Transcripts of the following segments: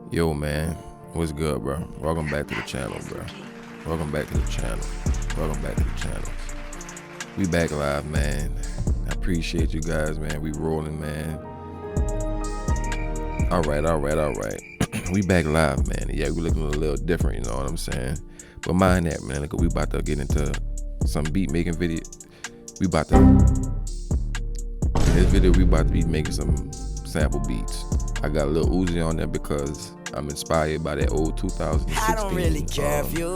Yo, man, what's good, bro? Welcome back to the channel, bro. Welcome back to the channel. Welcome back to the channel. We back live, man. I appreciate you guys, man. We rolling, man. All right. We back live, man. Yeah, we looking a little different, you know what I'm saying? But mind that, man. Look, we about to get into some beat making video. In this video, we about to be making some sample beats. I got Lil Uzi on there because I'm inspired by that old 2016 really Exit Tour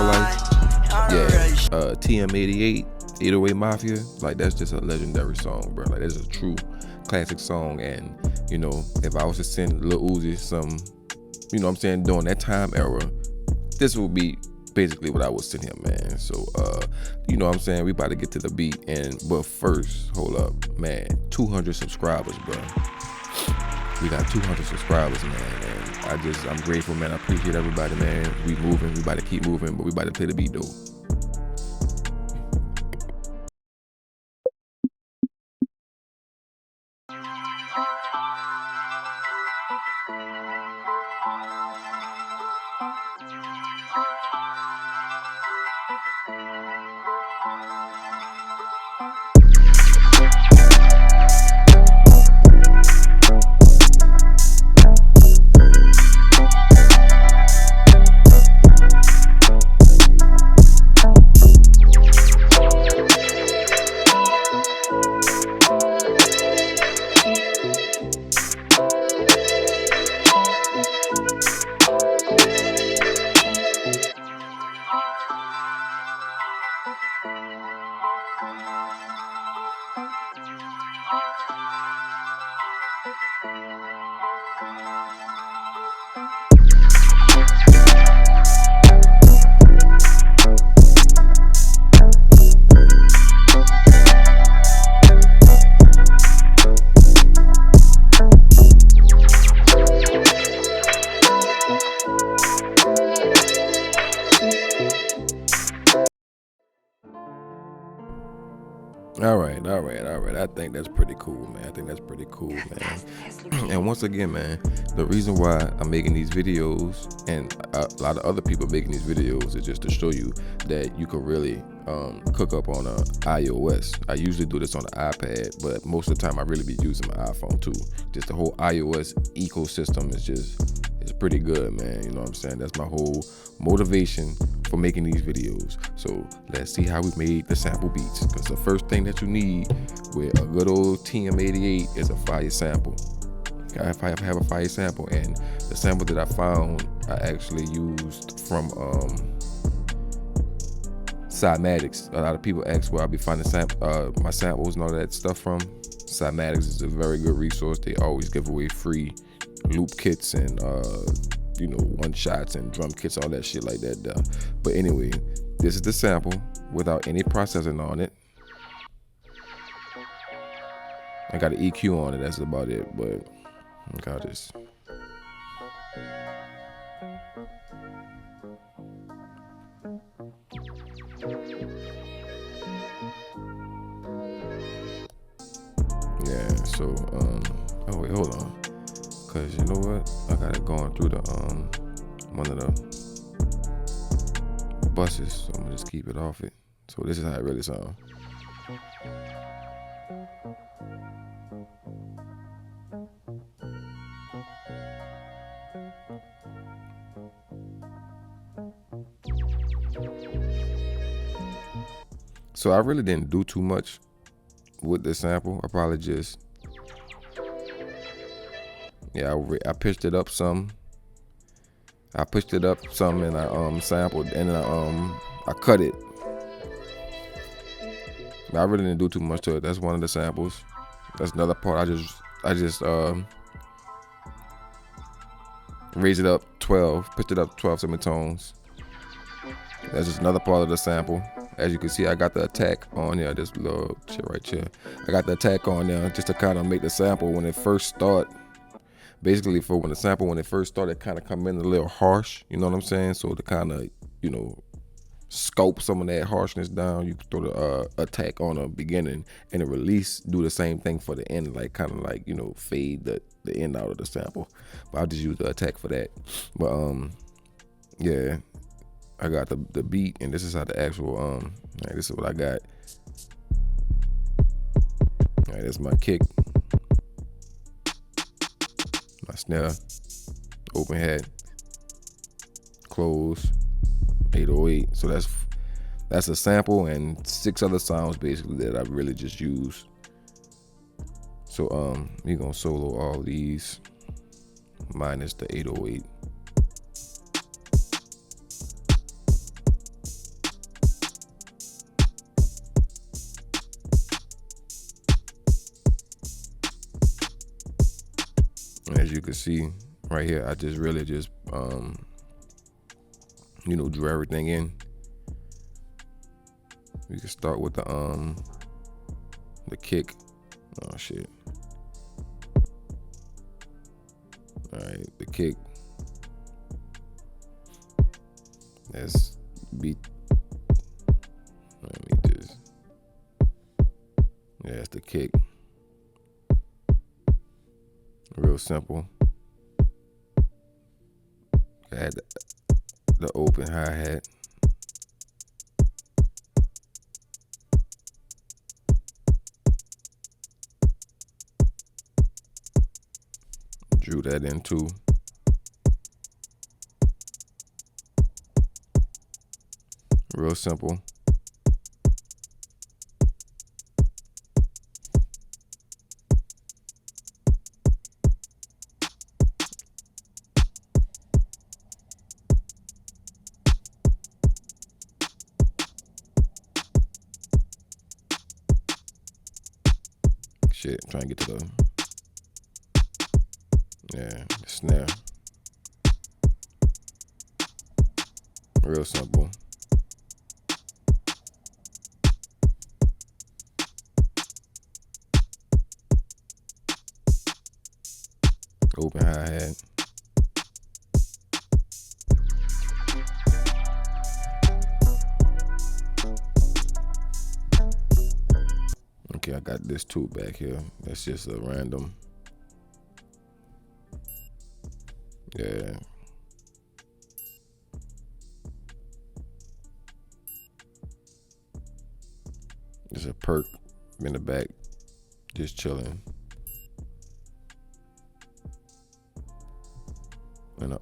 Life. Yeah, TM88, 808 Mafia. Like, that's just a legendary song, bro. Like, that's a true classic song. And, you know, if I was to send Lil Uzi some, you know what I'm saying, during that time era, this would be basically what I would send him, man. So, you know what I'm saying? We about to get to the beat. But first, hold up, man. 200 subscribers, bro. We got 200 subscribers, man, and I'm grateful, man. I appreciate everybody, man. We moving, we about to keep moving, but we about to play the beat, though. All right. I think that's pretty cool, man. And once again, man, the reason why I'm making these videos and a lot of other people making these videos is just to show you that you can really cook up on a iOS. I usually do this on the iPad, but most of the time I really be using my iPhone too. Just the whole iOS ecosystem it's pretty good, man. You know what I'm saying? That's my whole motivation for making these videos. So let's see how we made the sample beats, because the first thing that you need with a good old TM88 is a fire sample. I have a fire sample, and the sample that I found I actually used from Cymatics. A lot of people ask where I'll be finding my samples and all that stuff from. Cymatics is a very good resource. They always give away free loop kits and you know, one shots and drum kits, all that shit like that. But anyway, this is the sample without any processing on it. I got an EQ on it, that's about it, but I got this. Yeah, so oh wait, hold on. Cause you know what? I got it going through the one of the buses, so I'm gonna just keep it off it. So this is how it really sounds. So I really didn't do too much with this sample. I probably just, yeah, I pitched it up some. And I sampled, and I cut it. But I really didn't do too much to it. That's one of the samples. That's another part. I just raised it up 12, pitched it up 12 semitones. That's just another part of the sample. As you can see, I got the attack on there, this little shit right here. I got the attack on there just to kind of make the sample when it first start. Basically, when it first started, kind of come in a little harsh, you know what I'm saying? So to kind of, you know, sculpt some of that harshness down. You can throw the attack on the beginning, and the release do the same thing for the end, like kind of like, you know, fade the end out of the sample. But I'll just use the attack for that. But yeah, I got the beat, and this is how the actual like, this is what I got. All right, that's my kick, my snare, open hat, close, 808. So that's a sample and 6 other sounds basically that I really just used. So we gonna solo all these minus the 808. And as you can see right here, I just really just you know, drew everything in. We can start with the kick. Oh shit. Alright, the kick. That's beat. Let me just. Yeah, that's the kick. Real simple. Add the open hi-hat. Drew that in too. Real simple. Shit, I'm trying to get to the snare. Real simple. Open hi-hat. Okay, I got this too back here. That's just a random. Yeah. There's a perk in the back, just chilling. And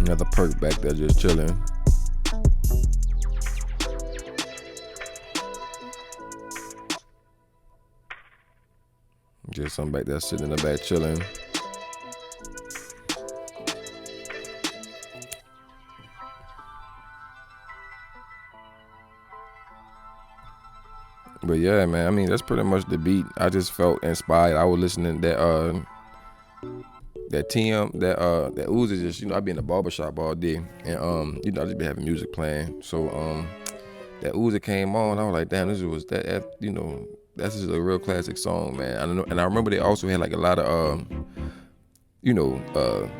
another perk back there just chilling. Just something back there sitting in the back chilling. But yeah, man, I mean, that's pretty much the beat. I just felt inspired. I was listening to that Uzi, just, you know, I be in the barbershop all day, and you know, I just be having music playing. So that Uzi came on, I was like, damn, this was that, you know, that's just a real classic song, man. I don't know, and I remember they also had like a lot of you know,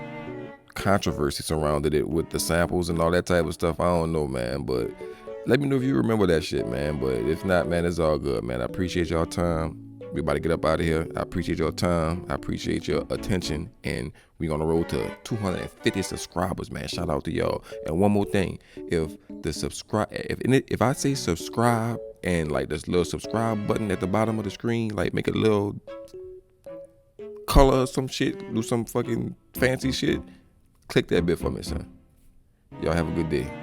controversy surrounded it with the samples and all that type of stuff. I don't know, man, but let me know if you remember that shit, man. But if not, man, it's all good, man. I appreciate y'all time. We about to get up out of here. I appreciate your time. I appreciate your attention. And we on the road to 250 subscribers, man. Shout out to y'all. And one more thing. If I say subscribe and like this little subscribe button at the bottom of the screen, like make it a little color or some shit, do some fucking fancy shit, click that bit for me, son. Y'all have a good day.